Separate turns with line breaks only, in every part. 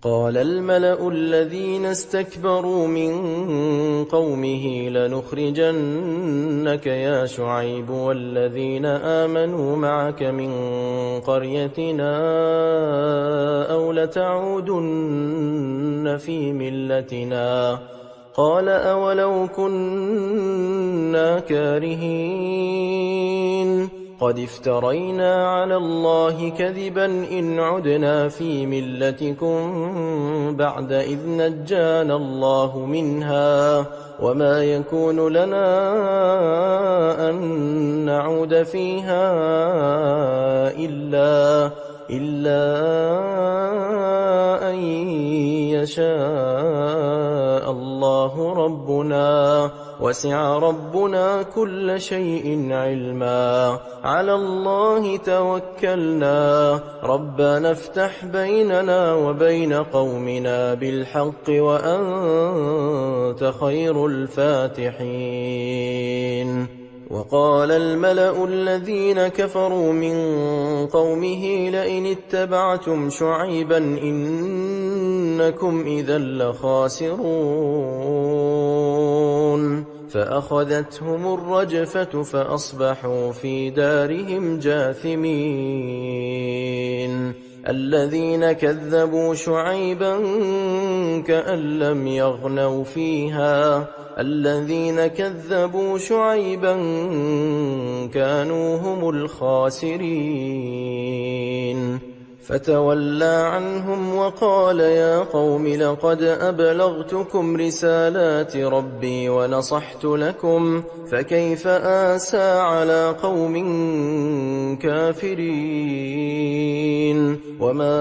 قال الملأ الذين استكبروا من قومه لنخرجنك يا شعيب والذين آمنوا معك من قريتنا أو لتعودن في ملتنا قال أولو كنا كارهين قد افترينا على الله كذبا إن عدنا في ملتكم بعد إذ نجانا الله منها وما يكون لنا أن نعود فيها إلا أن يشاء الله ربنا وسع ربنا كل شيء علما على الله توكلنا ربنا افتح بيننا وبين قومنا بالحق وأنت خير الفاتحين وقال الملأ الذين كفروا من قومه لئن اتبعتم شعيبا إنكم إذا لخاسرون فأخذتهم الرجفة فأصبحوا في دارهم جاثمين الذين كذبوا شعيبا كأن لم يغنوا فيها الذين كذبوا شعيبا كانوا هم الخاسرين فتولى عنهم وقال يا قوم لقد أبلغتكم رسالات ربي ونصحت لكم فكيف آسى على قوم كافرين وما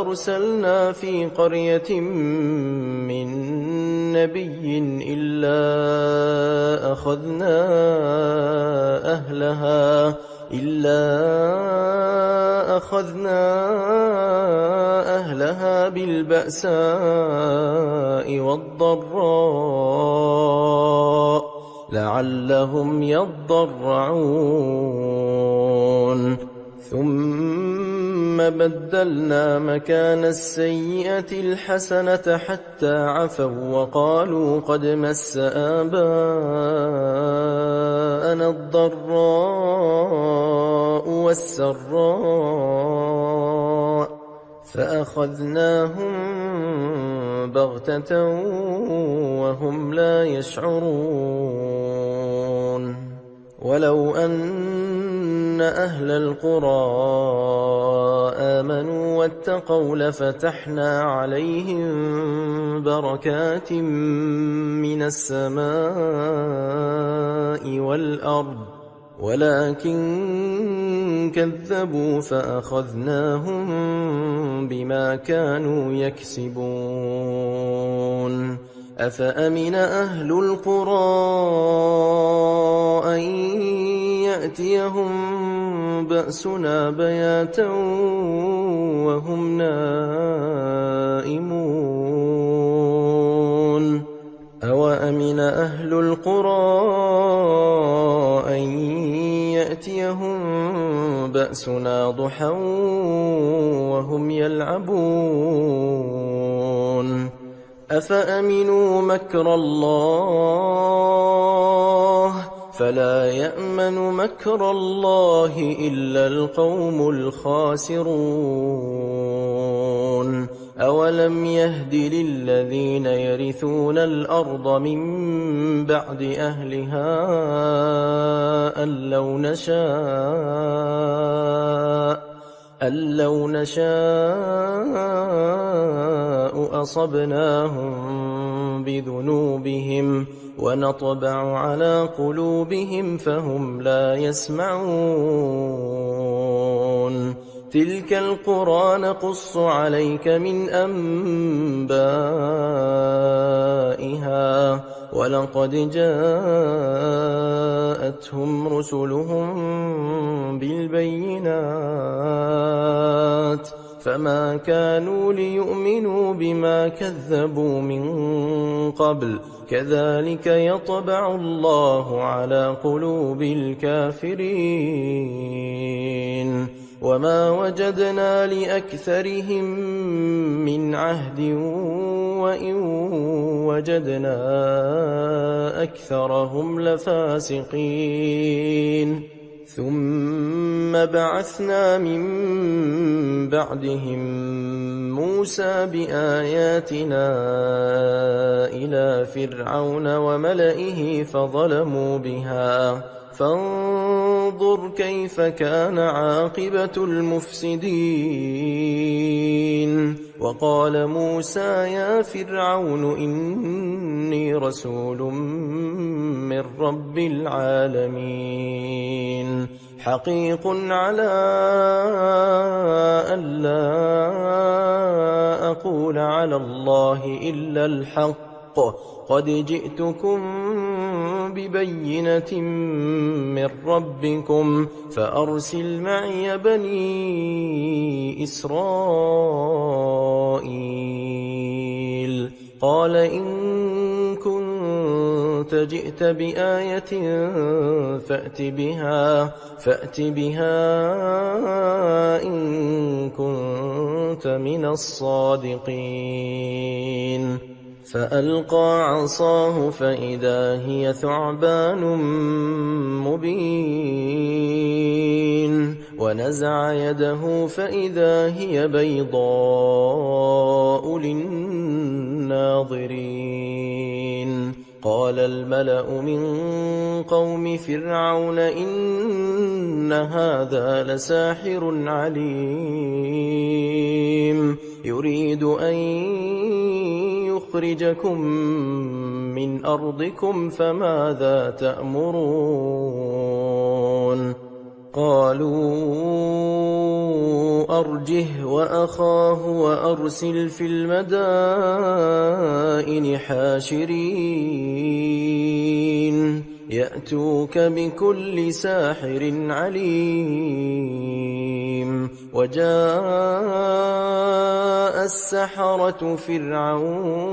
أرسلنا في قرية من نبي إلا أخذنا أهلها بالبأساء والضراء لعلهم يضرعون ثم بدلنا مكان السيئة الحسنة حتى عفوا وقالوا قد مس آباءنا الضراء والسراء فأخذناهم بغتة وهم لا يشعرون ولو أن أهل القرى آمنوا واتقوا لفتحنا عليهم بركات من السماء والأرض ولكن كذبوا فأخذناهم بما كانوا يكسبون أفأمن أهل القرى أن يأتيهم بأسنا بياتا وهم نائمون أوأمن أهل القرى أن يأتيهم بأسنا ضحى وهم يلعبون أفأمنوا مكر الله فلا يأمن مكر الله إلا القوم الخاسرون أولم يهد للذين يرثون الأرض من بعد أهلها أن لو نشاء أصبناهم بذنوبهم ونطبع على قلوبهم فهم لا يسمعون تلك القرى نقص عليك من أنبائها ولقد جاءتهم رسلهم بالبينات فما كانوا ليؤمنوا بما كذبوا من قبل كذلك يطبع الله على قلوب الكافرين وما وجدنا لأكثرهم من عهد وإن وجدنا أكثرهم لفاسقين ثم بعثنا من بعدهم موسى بآياتنا إلى فرعون وملئه فظلموا بها فانظر كيف كان عاقبة المفسدين وقال موسى يا فرعون إني رسول من رب العالمين حقيق على ألا أقول على الله إلا الحق قد جئتكم ببينة من ربكم فأرسل معي بني إسرائيل قال إن كنت جئت بآية فأت بها إن كنت من الصادقين فألقى عصاه فإذا هي ثعبان مبين ونزع يده فإذا هي بيضاء للناظرين قال الملأ من قوم فرعون إن هذا لساحر عليم يريد أن يخرجكم من أرضكم فماذا تأمرون قالوا أرجه وأخاه وأرسل في المدائن حاشرين يأتوك بكل ساحر عليم وجاء السحرة فرعون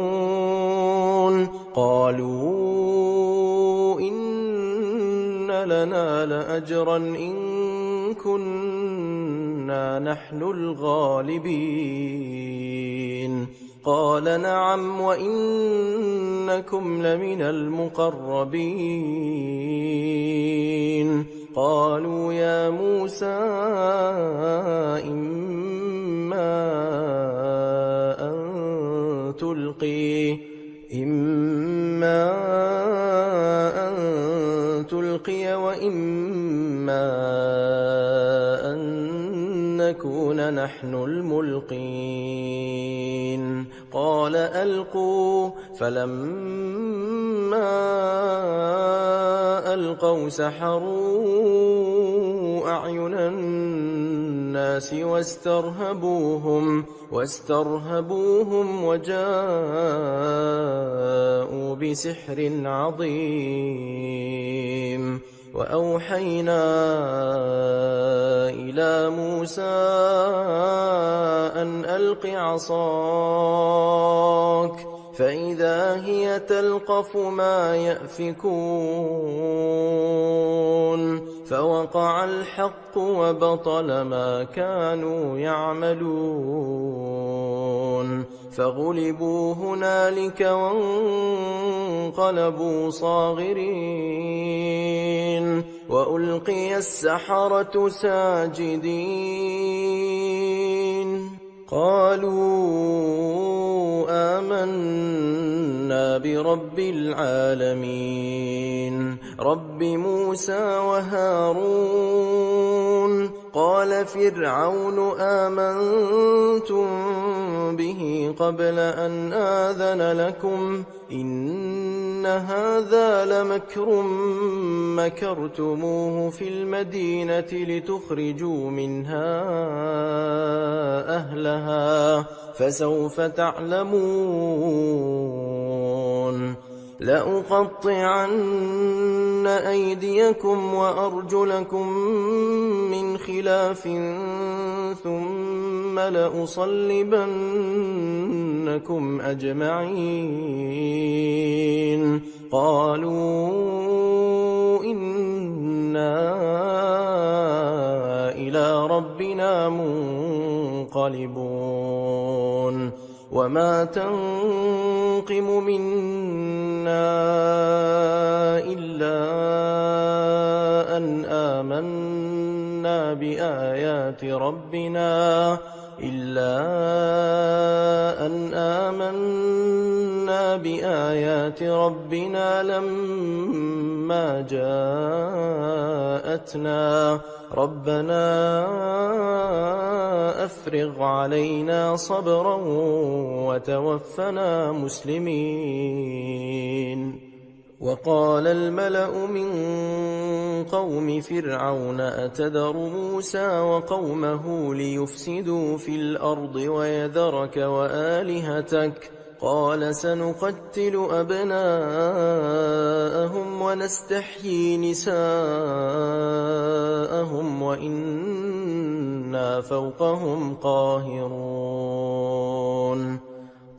قالوا إن لنا لأجرا إن كنا نحن الغالبين قال نعم وإنكم لمن المقربين قالوا يا موسى إما أن تلقي وإما أن نكون نحن الملقين قال ألقوا فلما ألقوا سحروا أعين الناس واسترهبوهم وجاءوا بسحر عظيم وأوحينا إلى موسى أن ألق عصاك فإذا هي تلقف ما يأفكون فوقع الحق وبطل ما كانوا يعملون فغلبوا هنالك وانقلبوا صاغرين وألقي السحرة ساجدين قالوا آمنا برب العالمين رب موسى وهارون قال فرعون آمنتم به قبل أن آذن لكم إن هذا لمكر مكرتموه في المدينة لتخرجوا منها أهلها فسوف تعلمون لأقطعن أيديكم وأرجلكم من خلاف ثم لأصلبنكم أجمعين قالوا إنا إلى ربنا منقلبون وما تنقم منا إلا أن آمنا بآيات ربنا لما جاءتنا ربنا أفرغ علينا صبرا وتوفنا مسلمين. وقال الملأ من قوم فرعون أتذر موسى وقومه ليفسدوا في الأرض ويذرك وآلهتك قال سنقتل أبناءهم ونستحيي نساءهم وإنا فوقهم قاهرون.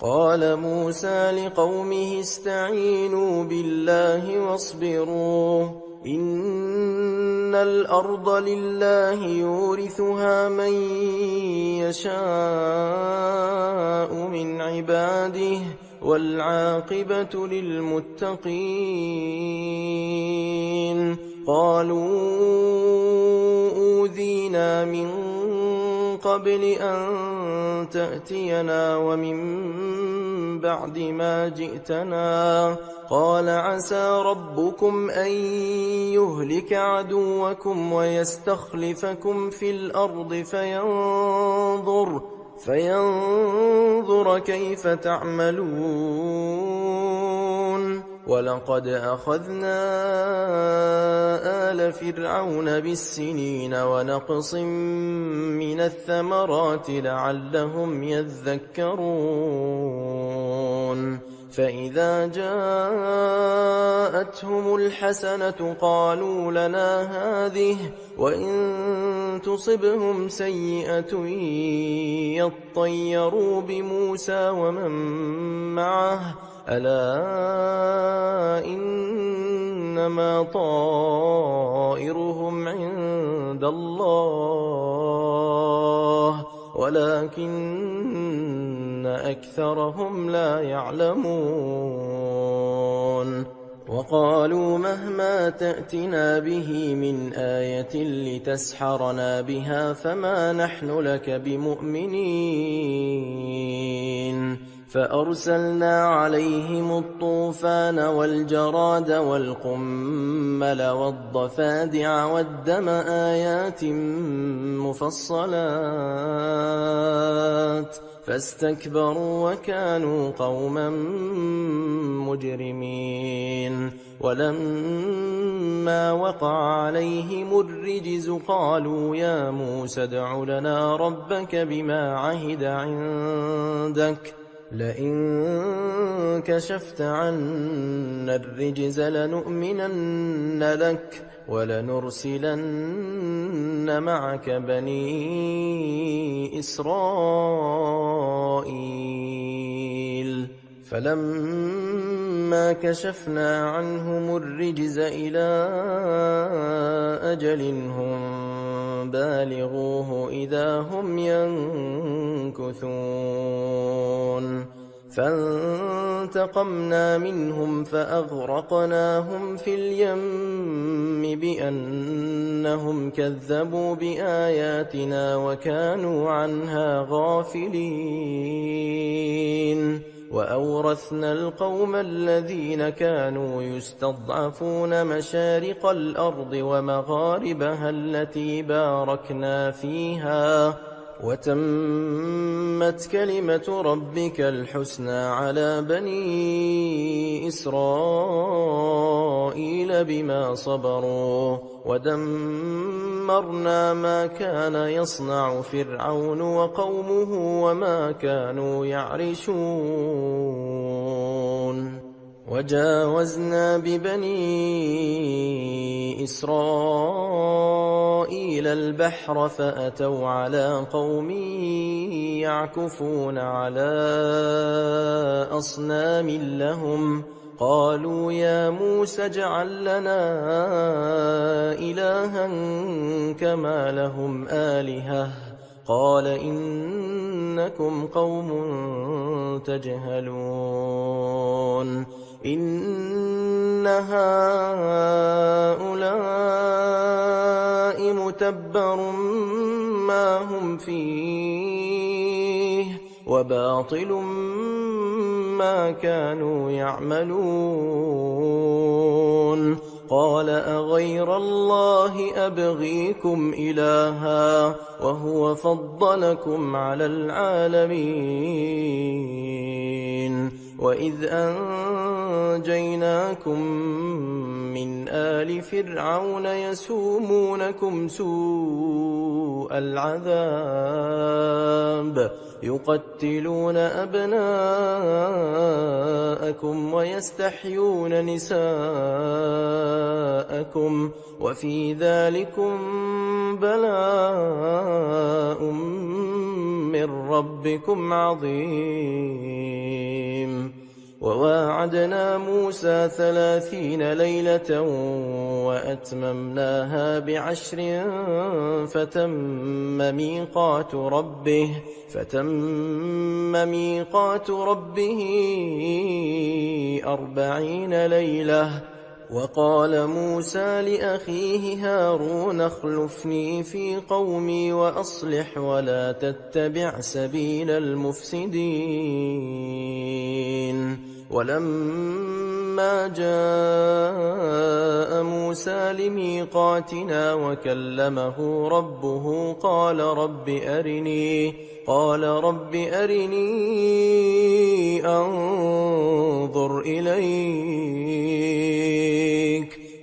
قال موسى لقومه استعينوا بالله واصبروا إن الأرض لله يورثها من يشاء من عباده والعاقبة للمتقين. قالوا أوذينا من قبل أن تأتينا ومن بعد ما جئتنا قال عسى ربكم أن يهلك عدوكم ويستخلفكم في الأرض فينظر كيف تعملون. ولقد أخذنا آل فرعون بالسنين ونقص من الثمرات لعلهم يذكرون. فإذا جاءتهم الحسنة قالوا لنا هذه وإن تصبهم سيئة يطيروا بموسى ومن معه ألا إنما طائرهم عند الله ولكن أكثرهم لا يعلمون. وقالوا مهما تأتنا به من آية لتسحرنا بها فما نحن لك بمؤمنين. فأرسلنا عليهم الطوفان والجراد والقمل والضفادع والدم آيات مفصلات فاستكبروا وكانوا قوما مجرمين. ولما وقع عليهم الرجز قالوا يا موسى ادع لنا ربك بما عهد عندك لئن كشفت عنا الرجز لنؤمنن لك ولنرسلن معك بني إسرائيل. فلما كشفنا عنهم الرجز إلى أجل هم بالغوه إذا هم ينكثون. فانتقمنا منهم فأغرقناهم في اليم بأنهم كذبوا بآياتنا وكانوا عنها غافلين. وأورثنا القوم الذين كانوا يستضعفون مشارق الأرض ومغاربها التي باركنا فيها وتمت كلمة ربك الحسنى على بني إسرائيل بما صبروا ودمرنا ما كان يصنع فرعون وقومه وما كانوا يعرشون. وجاوزنا ببني إسرائيل البحر فأتوا على قوم يعكفون على أصنام لهم قالوا يا موسى اجعل لنا إلها كما لهم آلهة قال إنكم قوم تجهلون إن هؤلاء متبر ما هم فيه وباطل ما كانوا يعملون قال أغير الله أبغيكم إلها وهو فضلكم على العالمين وإذ أنجيناكم من آل فرعون يسومونكم سوء العذاب يقتلون أبناءكم ويستحيون نساءكم وفي ذلكم بلاء من ربكم عظيم وواعدنا موسى 30 ليلة وأتممناها ب10 فتم ميقات ربه 40 ليلة وقال موسى لأخيه هارون اخلفني في قومي وأصلح ولا تتبع سبيل المفسدين ولما جاء موسى لميقاتنا وكلمه ربه قال رب أرني أنظر إليك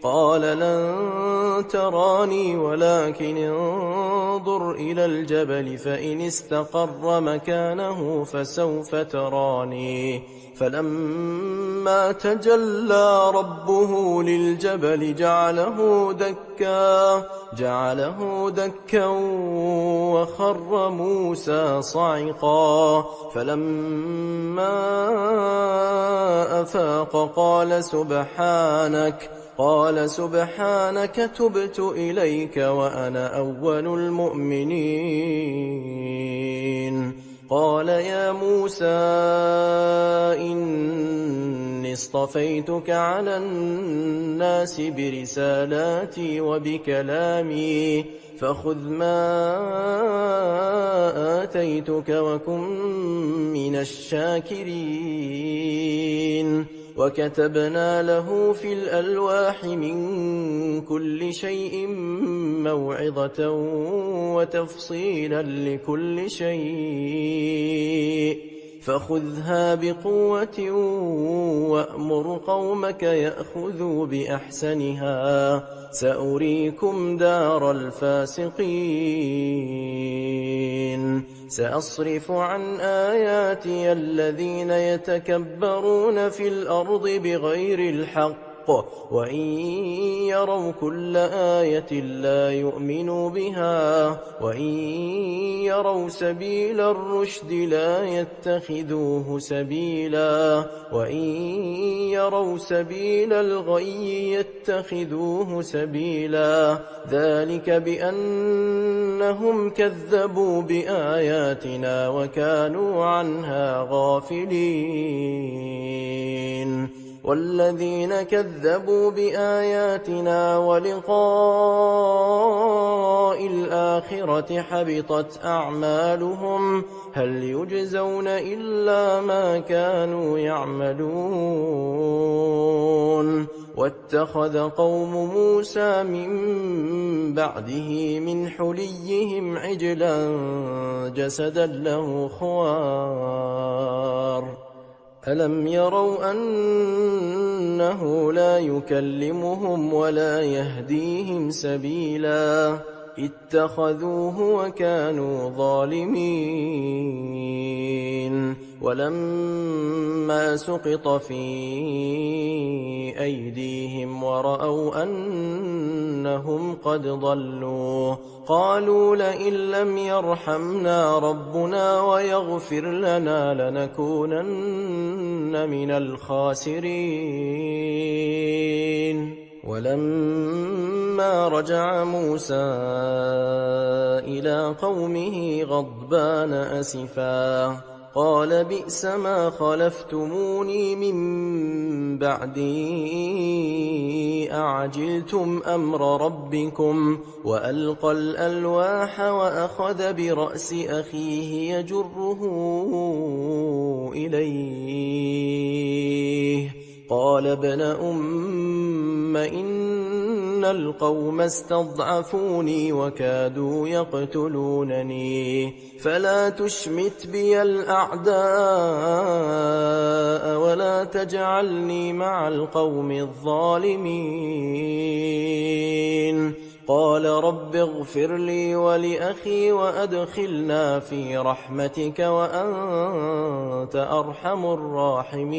قال لن تراني ولكن انظر إلى الجبل فإن استقر مكانه فسوف تراني فلما تجلى ربه للجبل جعله دكا وخر موسى صعقا فلما أفاق قال سبحانك تبت إليك وأنا أول المؤمنين قال يا موسى إني اصطفيتك على الناس برسالاتي وبكلامي فخذ ما آتيتك وكن من الشاكرين وكتبنا له في الألواح من كل شيء موعظة وتفصيلا لكل شيء فخذها بقوة وأمر قومك يأخذوا بأحسنها سأريكم دار الفاسقين سأصرف عن آياتي الذين يتكبرون في الأرض بغير الحق وإن يروا كل آية لا يؤمنوا بها وإن يروا سبيل الرشد لا يتخذوه سبيلا وإن يروا سبيل الغي يتخذوه سبيلا ذلك بأنهم كذبوا بآياتنا وكانوا عنها غافلين والذين كذبوا بآياتنا ولقاء الآخرة حبطت أعمالهم هل يجزون إلا ما كانوا يعملون واتخذ قوم موسى من بعده من حليهم عجلا جسدا له خوار ألم يروا أنه لا يكلمهم ولا يهديهم سبيلا اتخذوه وكانوا ظالمين ولما سقط في أيديهم ورأوا أنهم قد ضلوا قالوا لئن لم يرحمنا ربنا ويغفر لنا لنكونن من الخاسرين. ولما رجع موسى إلى قومه غضبان أسفا قال بئس ما خلفتموني من بعدي أعجلتم أمر ربكم وألقى الألواح وأخذ برأس أخيه يجره إليه قال ابن أم إن القوم استضعفوني وكادوا يقتلونني فلا تشمت بي الأعداء ولا تجعلني مع القوم الظالمين. قال رب اغفر لي ولأخي وأدخلنا في رحمتك وأنت أرحم الراحمين.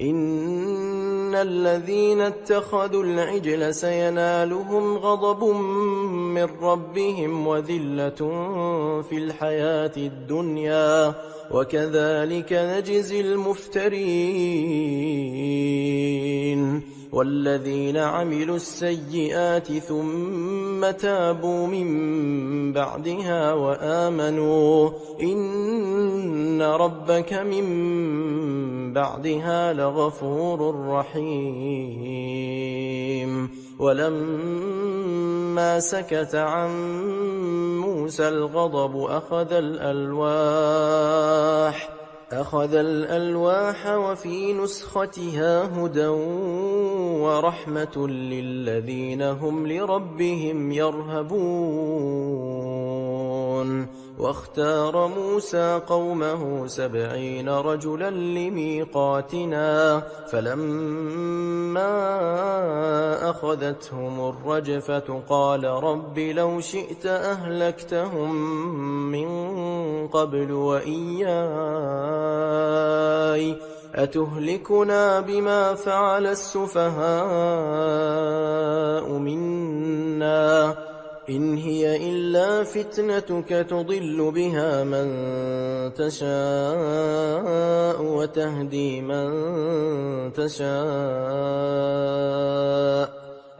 إن الذين اتخذوا العجل سينالهم غضب من ربهم وذلة في الحياة الدنيا وكذلك نجزي المفترين. والذين عملوا السيئات ثم تابوا من بعدها وآمنوا إن ربك من بعدها لغفور رحيم. ولما سكت عن موسى الغضب أخذ الألواح وفي نسختها هدى ورحمة للذين هم لربهم يرهبون. واختار موسى قومه 70 رجلا لميقاتنا فلما أخذتهم الرجفة قال رب لو شئت أهلكتهم من قبل وإياي أتهلكنا بما فعل السفهاء منا إن هي إلا فتنتك تضل بها من تشاء وتهدي من تشاء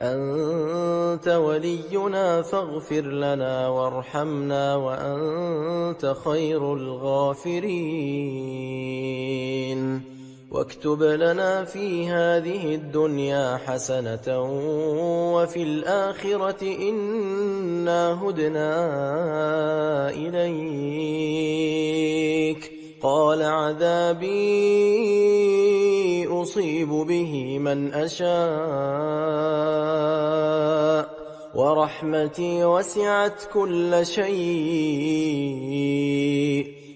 أنت ولينا فاغفر لنا وارحمنا وأنت خير الغافرين. واكتب لنا في هذه الدنيا حسنة وفي الآخرة إنا هدنا إليك. قال عذابي أصيب به من أشاء ورحمتي وسعت كل شيء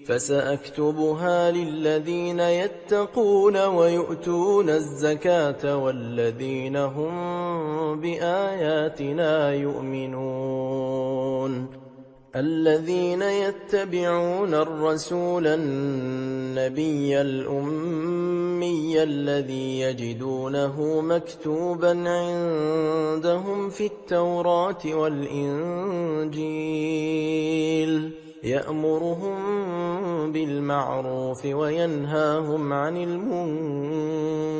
فسأكتبها للذين يتقون ويؤتون الزكاة والذين هم بآياتنا يؤمنون. الذين يتبعون الرسول النبي الأمي الذي يجدونه مكتوبا عندهم في التوراة والإنجيل يأمرهم بالمعروف وينهاهم عن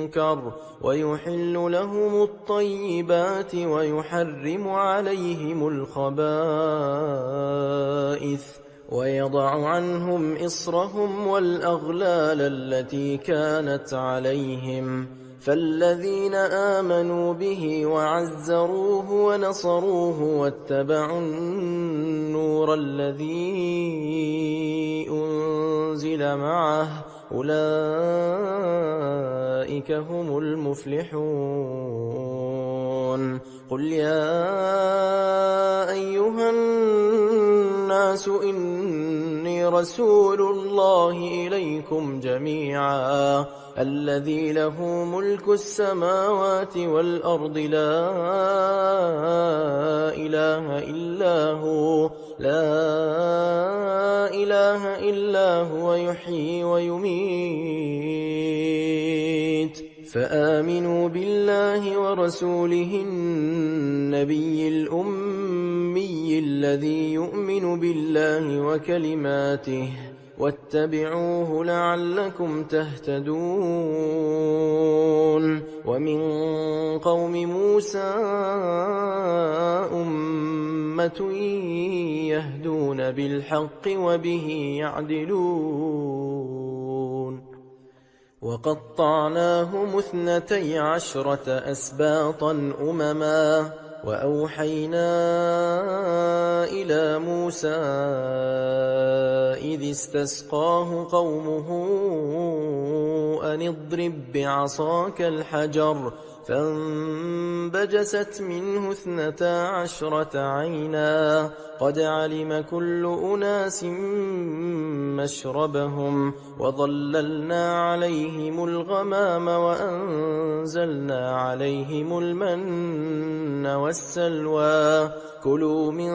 المنكر ويحل لهم الطيبات ويحرم عليهم الخبائث ويضع عنهم إصرهم والأغلال التي كانت عليهم. فالذين آمنوا به وعزروه ونصروه واتبعوا النور الذي أنزل معه أولئك هم المفلحون. قل يا أيها الناس إني رسول الله إليكم جميعا الذي له ملك السماوات والأرض لا إله إلا هو يحيي ويميت. فآمنوا بالله ورسوله النبي الأمي الذي يؤمن بالله وكلماته واتبعوه لعلكم تهتدون. ومن قوم موسى أمة يهدون بالحق وبه يعدلون. وقطعناهم 12 أسباطا أمما وأوحينا إلى موسى إذ استسقاه قومه أن اضرب بعصاك الحجر فانبجست منه 12 عينا قد علم كل أناس مشربهم وظللنا عليهم الغمام وأنزلنا عليهم المن والسلوى كلوا من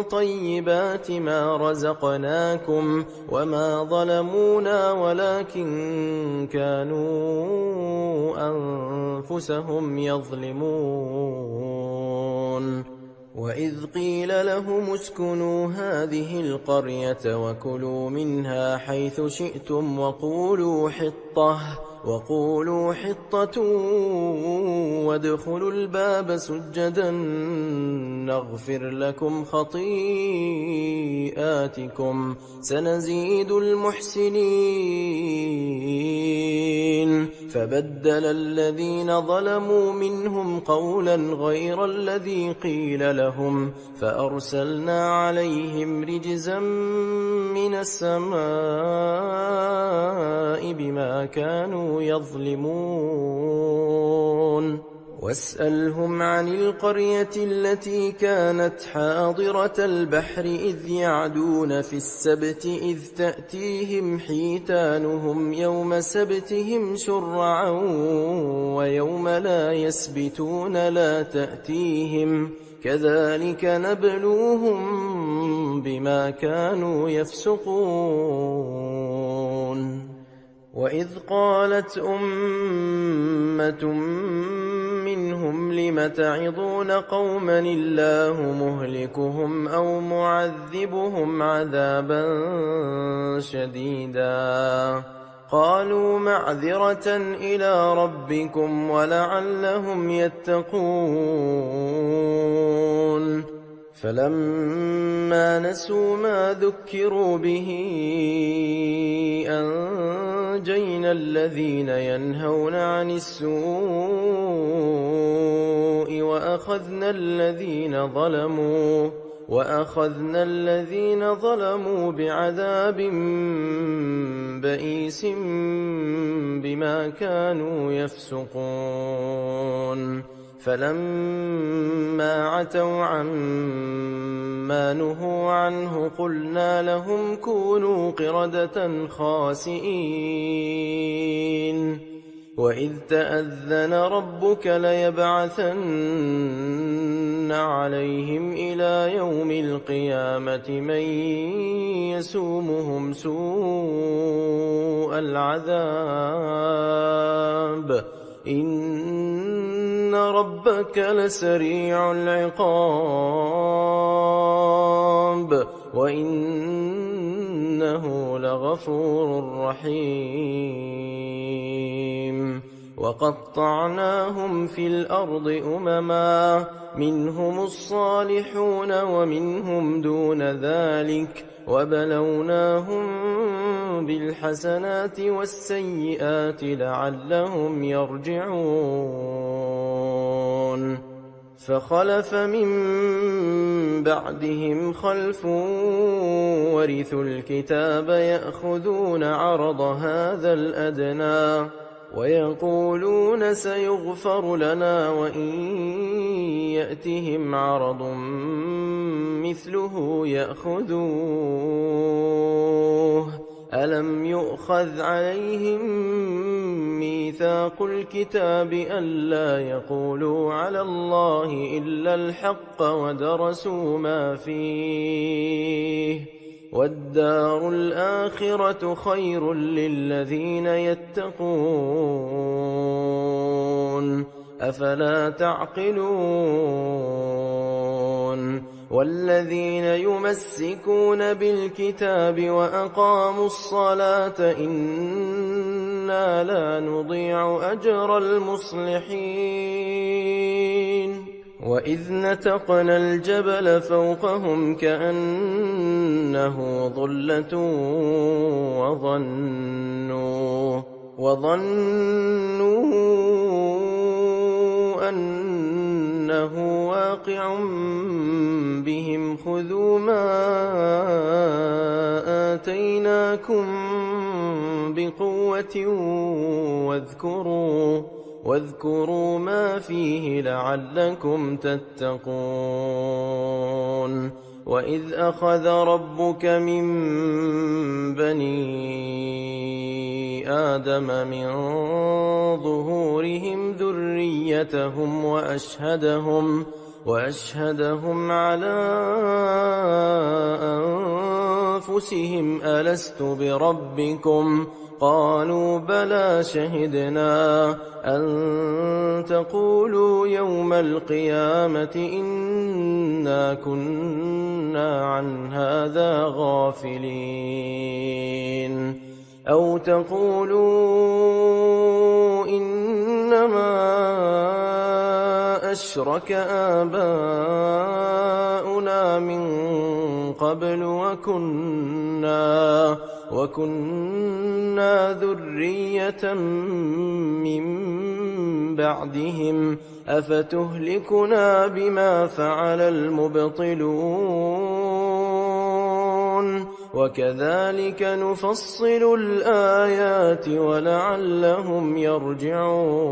طيبات ما رزقناكم وما ظلمونا ولكن كانوا أنفسهم يظلمون. وإذ قيل لهم اسكنوا هذه القرية وكلوا منها حيث شئتم وقولوا حطة وادخلوا الباب سجدا نغفر لكم خطيئاتكم سنزيد المحسنين. فبدل الذين ظلموا منهم قولا غير الذي قيل لهم فأرسلنا عليهم رجزا من السماء بما كانوا يظلمون. واسألهم عن القرية التي كانت حاضرة البحر إذ يعدون في السبت إذ تأتيهم حيتانهم يوم سبتهم شرعا ويوم لا يسبتون لا تأتيهم كذلك نبلوهم بما كانوا يفسقون. وإذ قالت أمة منهم لم تعظون قوما الله مهلكهم أو معذبهم عذابا شديدا قالوا معذرة إلى ربكم ولعلهم يتقون. فلما نسوا ما ذكروا به أنجينا الذين ينهون عن السوء وأخذنا الذين ظلموا بعذاب بئيس بما كانوا يفسقون. فلما عتوا عما نهوا عنه قلنا لهم كونوا قردة خاسئين. وإذ تأذن ربك ليبعثن عليهم إلى يوم القيامة من يسومهم سوء العذاب إن ربك لسريع العقاب وإنه لغفور رحيم. وقطعناهم في الأرض أمما منهم الصالحون ومنهم دون ذلك وبلوناهم بالحسنات والسيئات لعلهم يرجعون. فخلف من بعدهم خلف ورثوا الكتاب يأخذون عرض هذا الأدنى ويقولون سيغفر لنا وإن يأتهم عرض مثله يأخذوه ألم يؤخذ عليهم ميثاق الكتاب ألا يقولوا على الله إلا الحق ودرسوا ما فيه والدار الآخرة خير للذين يتقون أفلا تعقلون والذين يمسكون بالكتاب وأقاموا الصلاة إنا لا نضيع أجر المصلحين وإذ نتقنا الجبل فوقهم كأنه ظلة وظنوا أنه واقع بهم خذوا ما آتيناكم بقوة واذكروا ما فيه لعلكم تتقون وإذ أخذ ربك من بني آدم من ظهورهم ذريتهم وأشهدهم على أنفسهم ألست بربكم قالوا بلى شهدنا أن تقولوا يوم القيامة إنا كنا عن هذا غافلين أو تقولوا إنما أشرك آباؤنا من قبل وكنا ذرية من بعدهم أفتهلكنا بما فعل المبطلون وكذلك نفصل الآيات ولعلهم يرجعون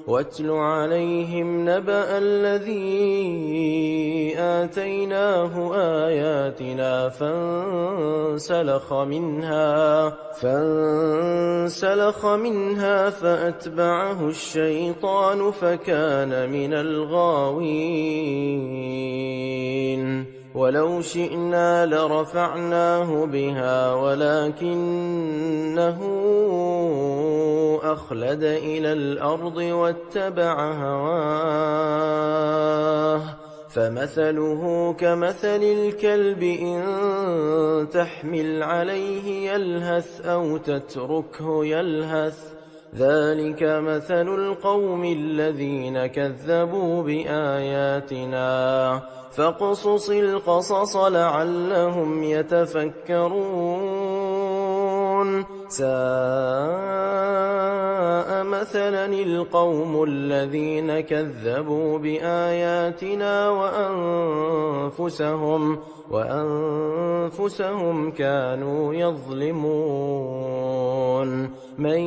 واتل عليهم نبأ الذي آتيناه آياتنا فانسلخ منها فأتبعه الشيطان فكان من الغاوين ولو شئنا لرفعناه بها ولكنه أخلد إلى الأرض واتبع هواه فمثله كمثل الكلب إن تحمل عليه يلهث أو تتركه يلهث ذلك مثل القوم الذين كذبوا بآياتنا فاقصص القصص لعلهم يتفكرون ساء مثلا القوم الذين كذبوا بآياتنا وأنفسهم كانوا يظلمون من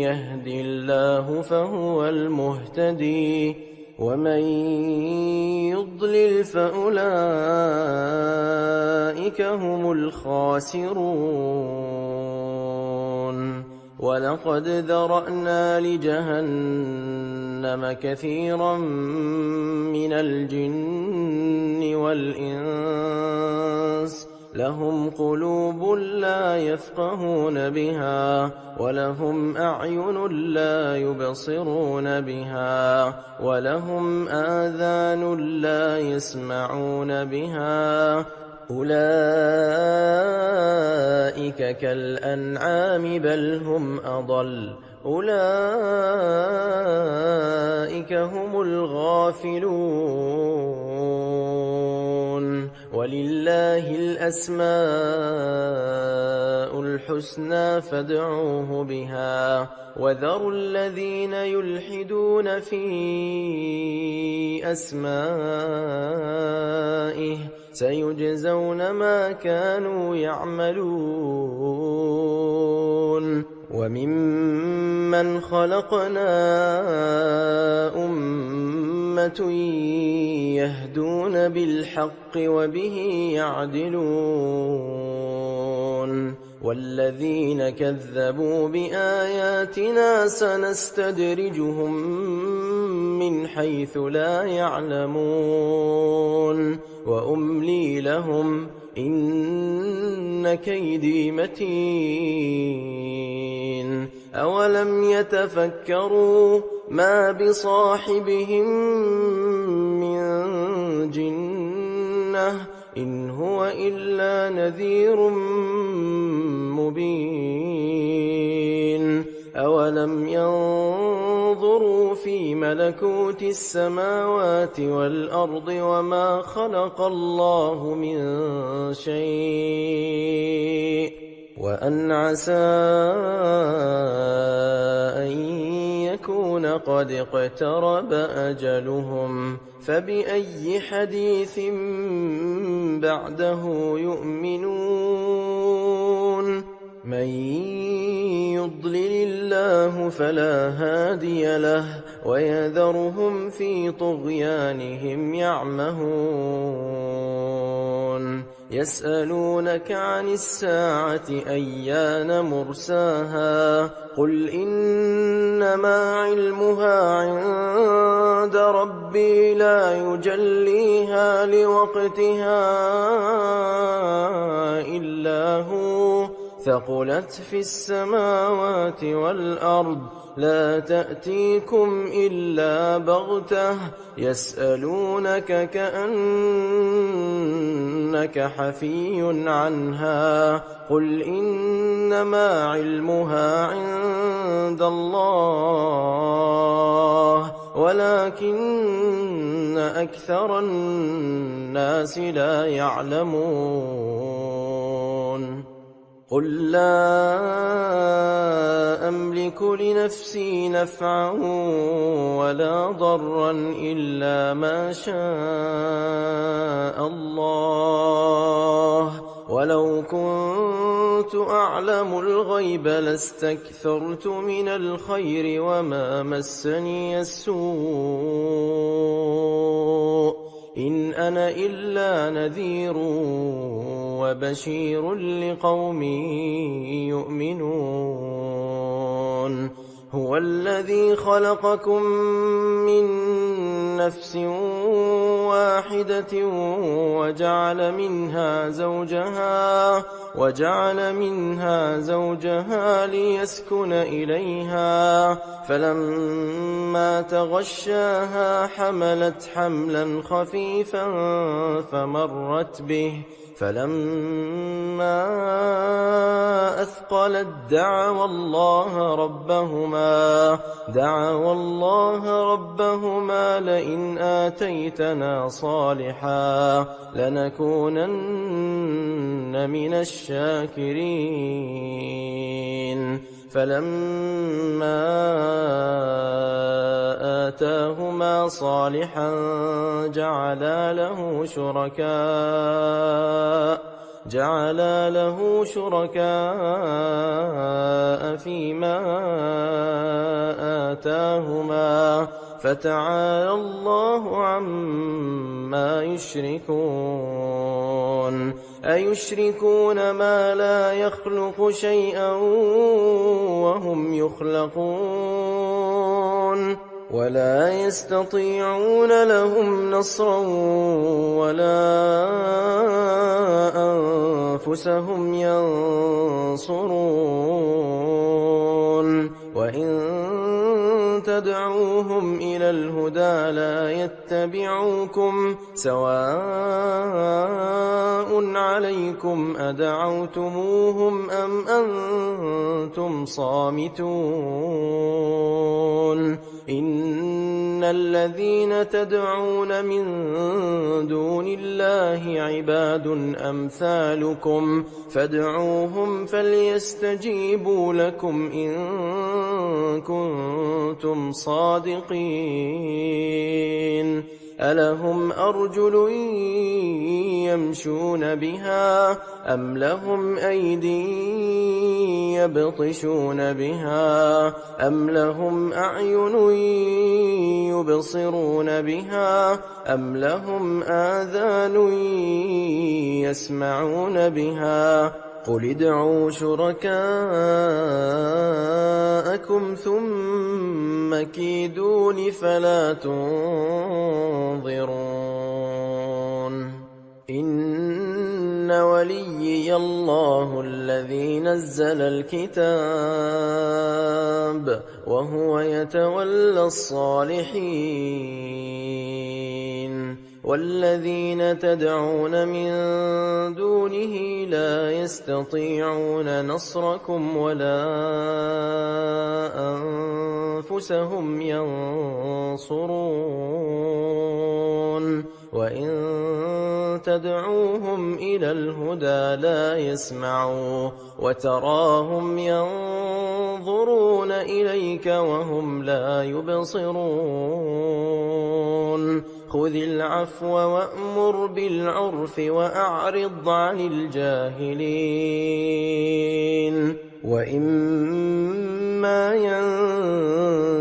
يهد الله فهو المهتدي ومن يضلل فأولئك هم الخاسرون ولقد ذرأنا لجهنم كثيرا من الجن والإنس لهم قلوب لا يفقهون بها ولهم أعين لا يبصرون بها ولهم آذان لا يسمعون بها أولئك كالأنعام بل هم أضل أولئك هم الغافلون ولله الأسماء الحسنى فادعوه بها وذروا الذين يلحدون في أسمائه سيجزون ما كانوا يعملون وممن خلقنا أمة أمة يهدون بالحق وبه يعدلون والذين كذبوا بآياتنا سنستدرجهم من حيث لا يعلمون وأملي لهم إن كيدي متين أولم يتفكروا ما بصاحبهم من جنة إن هو إلا نذير مبين أولم ينظروا في ملكوت السماوات والأرض وما خلق الله من شيء وأن عسى أن يكون قد اقترب أجلهم فبأي حديث بعده يؤمنون من يضلل الله فلا هادي له ويذرهم في طغيانهم يعمهون يسألونك عن الساعة أيان مرساها قل إنما علمها عند ربي لا يجليها لوقتها إلا هو ثقلت في السماوات والأرض لا تأتيكم إلا بغتة يسألونك كأنك حفي عنها قل إنما علمها عند الله ولكن أكثر الناس لا يعلمون قل لا أملك لنفسي نفعا ولا ضرا إلا ما شاء الله ولو كنت أعلم الغيب لاستكثرت من الخير وما مسني السوء إن أنا إلا نذير وبشير لقوم يؤمنون هو الذي خلقكم من نفس واحدة وجعل منها زوجها ليسكن إليها فلما تغشاها حملت حملا خفيفا فمرت به فلما أثقلت دعوا الله ربهما لئن آتيتنا صالحا لنكونن من الشاكرين فلما آتاهما صالحا جعلا له شركاء فيما آتاهما فتعالى الله عما يشركون أيشركون ما لا يخلق شيئا وهم يخلقون ولا يستطيعون لهم نصرا ولا أنفسهم ينصرون وإن تدعوهم إلى الهدى لا يتبعوكم سواء عليكم أدعوتموهم أم أنتم صامتون إن الذين تدعون من دون الله عباد أمثالكم فادعوهم فليستجيبوا لكم إن كنتم صادقين ألهم أرجل يمشون بها أم لهم أيدي يبطشون بها أم لهم أعين يبصرون بها أم لهم آذان يسمعون بها قل ادعوا شركاءكم ثم كيدون فلا تنظرون إن وليي الله الذي نزل الكتاب وهو يتولى الصالحين والذين تدعون من دونه لا يستطيعون نصركم ولا أنفسهم ينصرون وإن تدعوهم إلى الهدى لا يسمعوا وتراهم ينظرون إليك وهم لا يبصرون خذ العفو وأمر بالعرف وأعرض عن الجاهلين وإما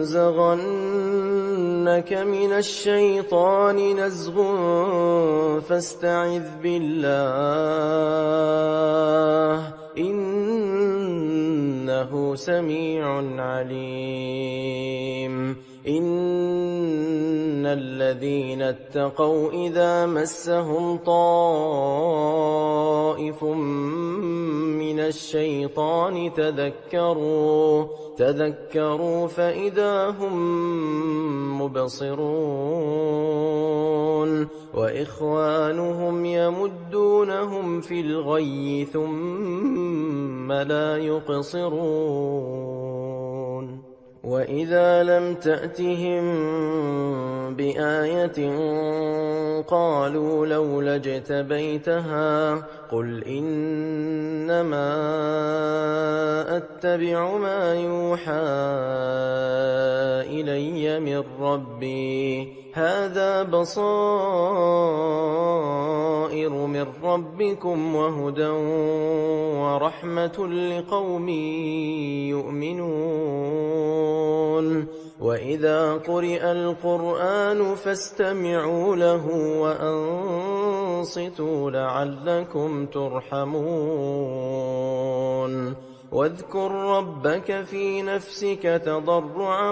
ينزغنك من الشيطان نزغ فاستعذ بالله إنه سميع عليم إن الذين اتقوا إذا مسهم طائف من الشيطان تذكروا فإذا هم مبصرون وإخوانهم يمدونهم في الغي ثم لا يقصرون وإذا لم تأتهم بآية قالوا لولا اجتبيتها قل إنما أتبع ما يوحى إلي من ربي هذا بصائر من ربكم وهدى ورحمة لقوم يؤمنون وإذا قرئ القرآن فاستمعوا له وأنصتوا لعلكم ترحمون واذكر ربك في نفسك تضرعا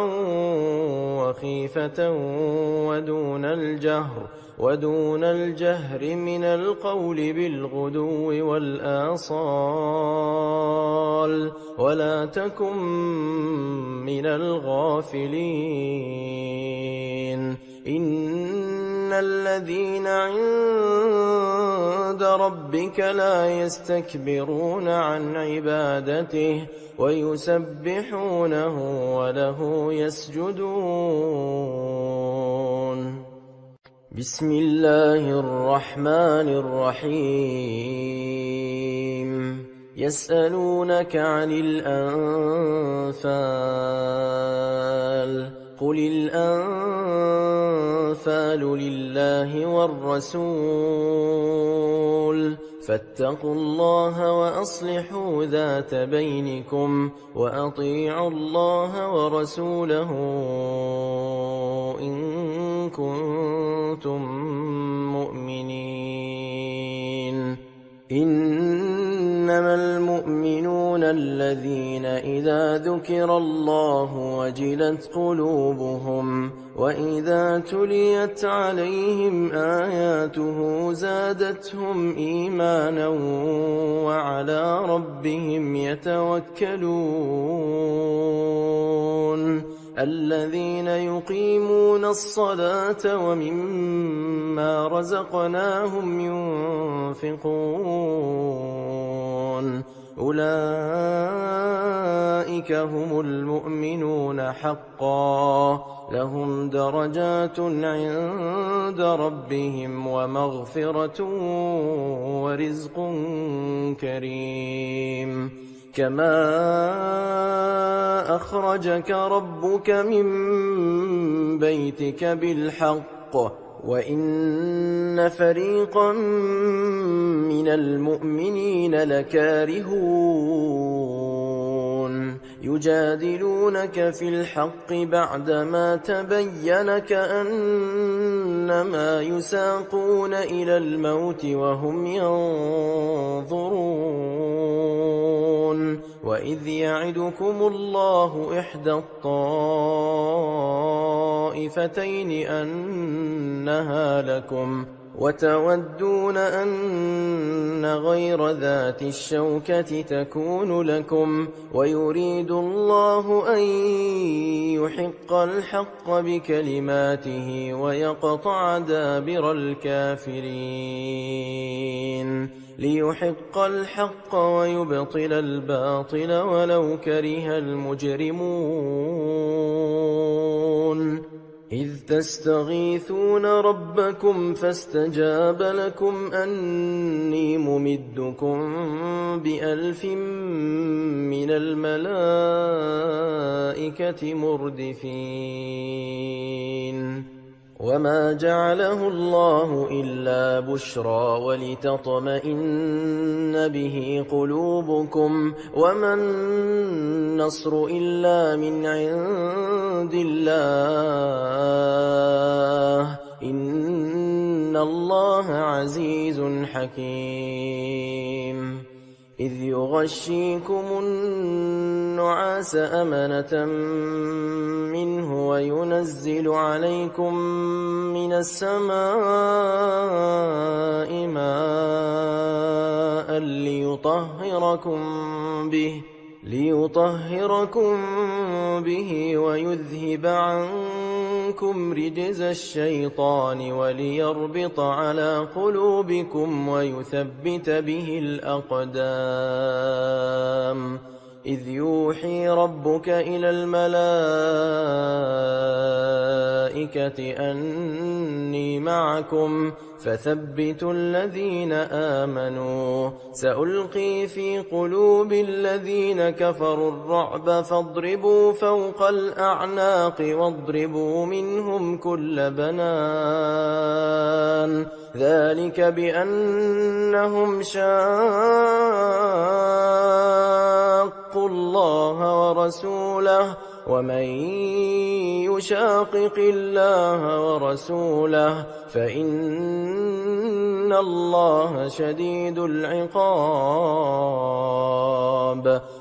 وخيفة ودون الجهر من القول بالغدو والآصال ولا تكن من الغافلين إن الذين عند ربك لا يستكبرون عن عبادته ويسبحونه وله يسجدون بسم الله الرحمن الرحيم يسألونك عن الأنفال قل الأنفال لله والرسول فاتقوا الله وأصلحوا ذات بينكم وأطيعوا الله ورسوله إن كنتم مؤمنين إنما المؤمنون الذين إذا ذكر الله وجلت قلوبهم وإذا تليت عليهم آياته زادتهم إيمانا وعلى ربهم يتوكلون الذين يقيمون الصلاة ومما رزقناهم ينفقون أولئك هم المؤمنون حقا لهم درجات عند ربهم ومغفرة ورزق كريم كما أخرجك ربك من بيتك بالحق وإن فريقا من المؤمنين لكارهون يجادلونك في الحق بعدما تبين كأنما يساقون إلى الموت وهم ينظرون وإذ يعدكم الله إحدى الطائفتين أنها لكم وتودون أن غير ذات الشوكة تكون لكم ويريد الله أن يحق الحق بكلماته ويقطع دابر الكافرين ليحق الحق ويبطل الباطل ولو كره المجرمون إذ تستغيثون ربكم فاستجاب لكم أني ممدكم ب1000 من الملائكة مردفين وما جعله الله إلا بشرى ولتطمئن به قلوبكم وما النصر إلا من عند الله إن الله عزيز حكيم إذ يغشيكم النعاس أمنة منه وينزل عليكم من السماء ماء ليطهركم به ويذهب عنكم رجز الشيطان وليربط على قلوبكم ويثبت به الأقدام إذ يوحي ربك إلى الملائكة أني معكم فثبتوا الذين آمنوا سألقي في قلوب الذين كفروا الرعب فاضربوا فوق الأعناق واضربوا منهم كل بنان ذلك بأنهم شاقوا الله ورسوله ومن يشاقق الله ورسوله فإن الله شديد العقاب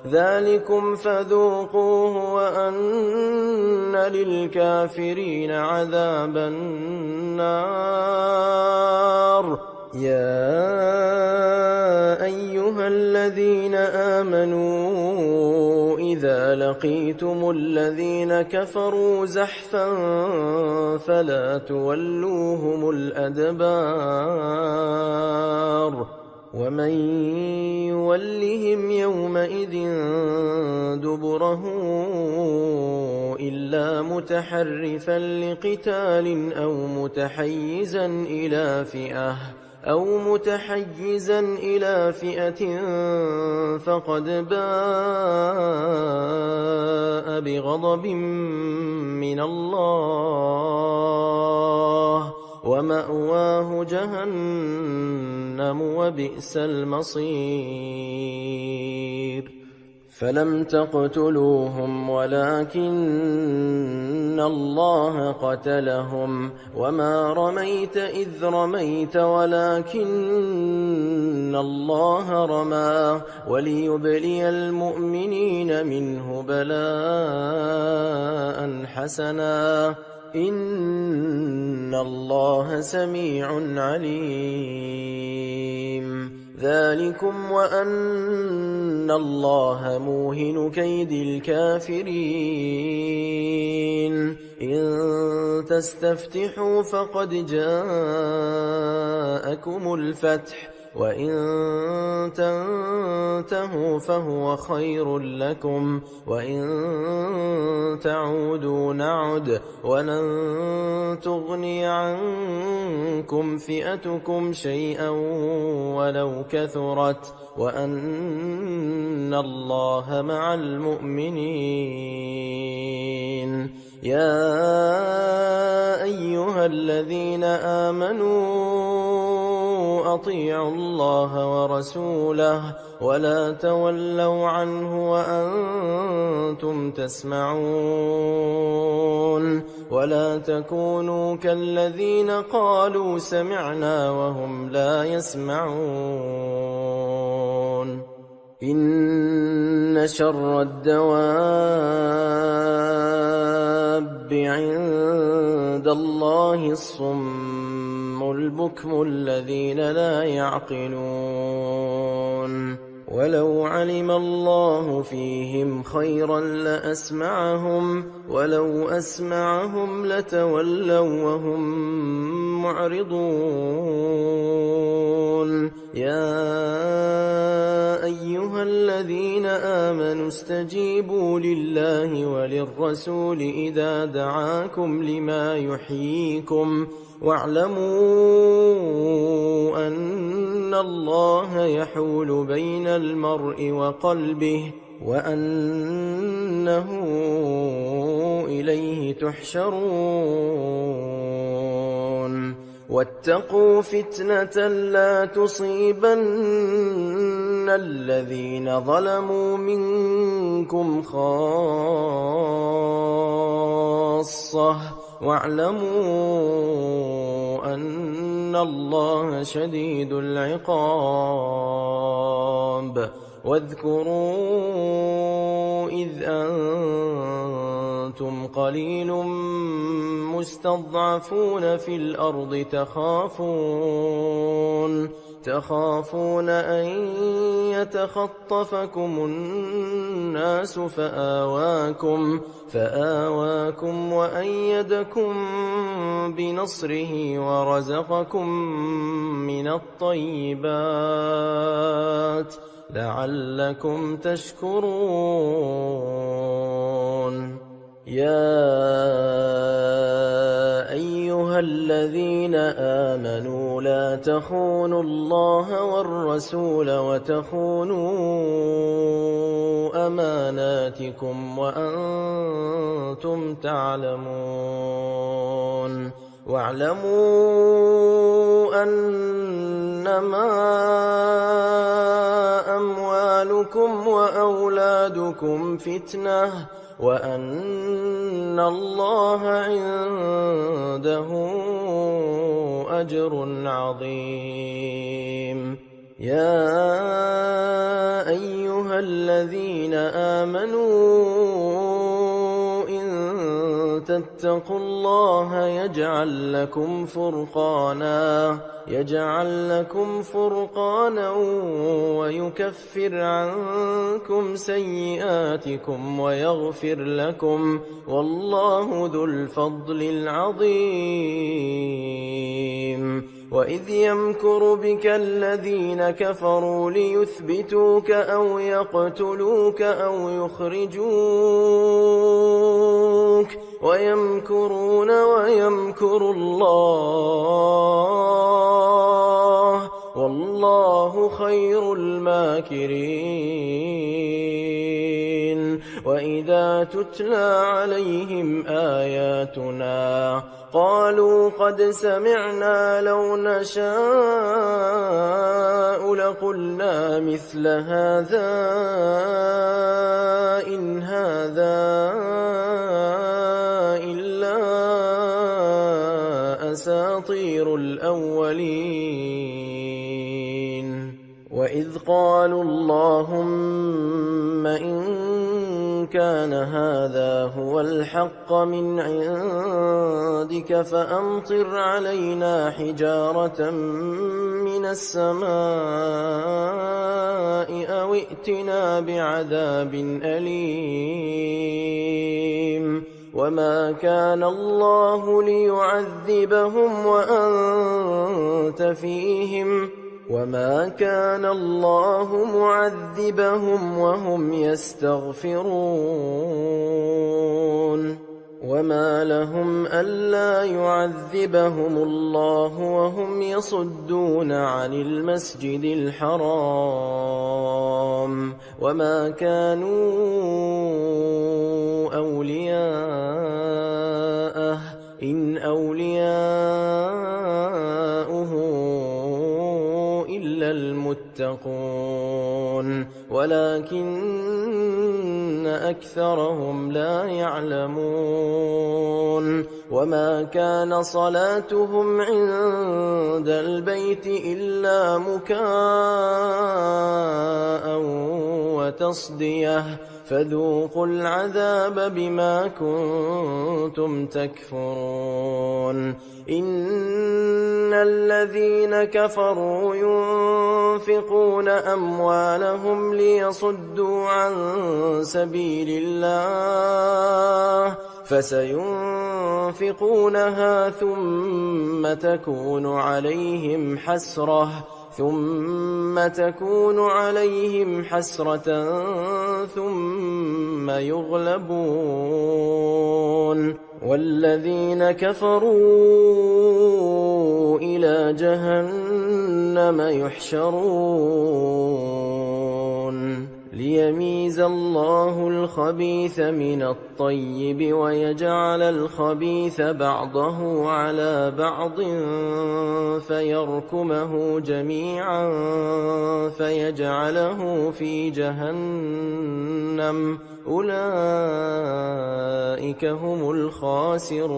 ذلكم فذوقوه وأن للكافرين عذاب النار يا أيها الذين آمنوا إذا لقيتم الذين كفروا زحفا فلا تولوهم الأدبار ومن يولهم يومئذ دبره إلا متحرفا لقتال أو متحيزا إلى فئة فقد باء بغضب من الله ومأواه جهنم وبئس المصير فلم تقتلوهم ولكن الله قتلهم وما رميت إذ رميت ولكن الله رمى وليبلي المؤمنين منه بلاء حسنا إن الله سميع عليم ذلكم وأن الله موهن كيد الكافرين إن تستفتحوا فقد جاءكم الفتح وإن تنتهوا فهو خير لكم وإن تعودوا نعد ولن تغني عنكم فئتكم شيئا ولو كثرت وأن الله مع المؤمنين يا أيها الذين آمنوا أطيعوا الله ورسوله ولا تولوا عنه وأنتم تسمعون ولا تكونوا كالذين قالوا سمعنا وهم لا يسمعون إن شر الدواب عند الله الصم البكم الذين لا يعقلون ولو علم الله فيهم خيرا لأسمعهم ولو أسمعهم لتولوا وهم معرضون يا أيها الذين آمنوا استجيبوا لله وللرسول إذا دعاكم لما يحييكم واعلموا أن الله يحول بين المرء وقلبه وأنه إليه تحشرون واتقوا فتنة لا تصيبن الذين ظلموا منكم خاصة واعلموا أن الله شديد العقاب واذكروا إذ أنتم قليل مستضعفون في الأرض تخافون أن يتخطفكم الناس فآواكم وأيدكم بنصره ورزقكم من الطيبات لعلكم تشكرون يا أيها الذين آمنوا لا تخونوا الله والرسول وتخونوا أماناتكم وأنتم تعلمون واعلموا أنما أموالكم وأولادكم فتنة وأن الله عنده أجر عظيم يا أيها الذين آمنوا إن تتقوا الله يجعل لكم فرقانا ويكفر عنكم سيئاتكم ويغفر لكم والله ذو الفضل العظيم وإذ يمكر بك الذين كفروا ليثبتوك أو يقتلوك أو يخرجوك ويمكرون ويمكر الله والله خير الماكرين وإذا تتلى عليهم آياتنا قالوا قد سمعنا لو نشاء لقلنا مثل هذا إن هذا إلا أساطير الأولين وإذ قالوا اللهم إن كان هذا هو الحق من عندك فأمطر علينا حجارة من السماء أو ائتنا بعذاب أليم وما كان الله ليعذبهم وأنت فيهم وما كان الله معذبهم وهم يستغفرون وما لهم ألا يعذبهم الله وهم يصدون عن المسجد الحرام وما كانوا أولياءه إن أولياؤه إلا المتقون ولكن أكثرهم لا يعلمون وما كان صلاتهم عند البيت إلا مكاء وتصدية فذوقوا العذاب بما كنتم تكفرون إن الذين كفروا ينفقون أموالهم ليصدوا عن سبيل الله فسينفقونها ثم تكون عليهم حسرة ثم يغلبون والذين كفروا إلى جهنم يحشرون ليميز الله الخبيث من الطيب ويجعل الخبيث بعضه على بعض فيركمه جميعا فيجعله في جهنم أولئك هم الخاسرون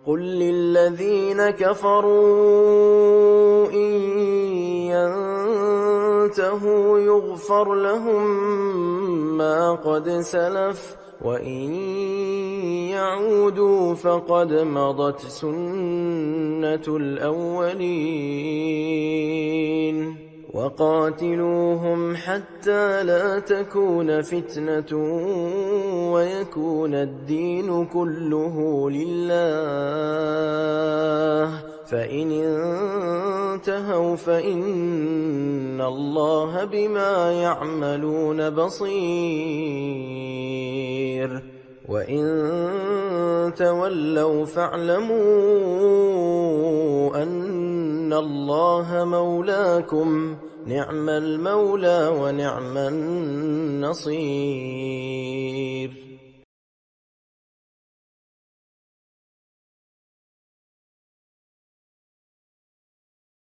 قل للذين كفروا إن ينتهوا يغفر لهم ما قد سلف وإن يعودوا فقد مضت سنة الأولين وقاتلوهم حتى لا تكون فتنة ويكون الدين كله لله فإن انتهوا فإن الله بما يعملون بصير وإن تولوا فاعلموا أن الله مولاكم نعم المولى ونعم النصير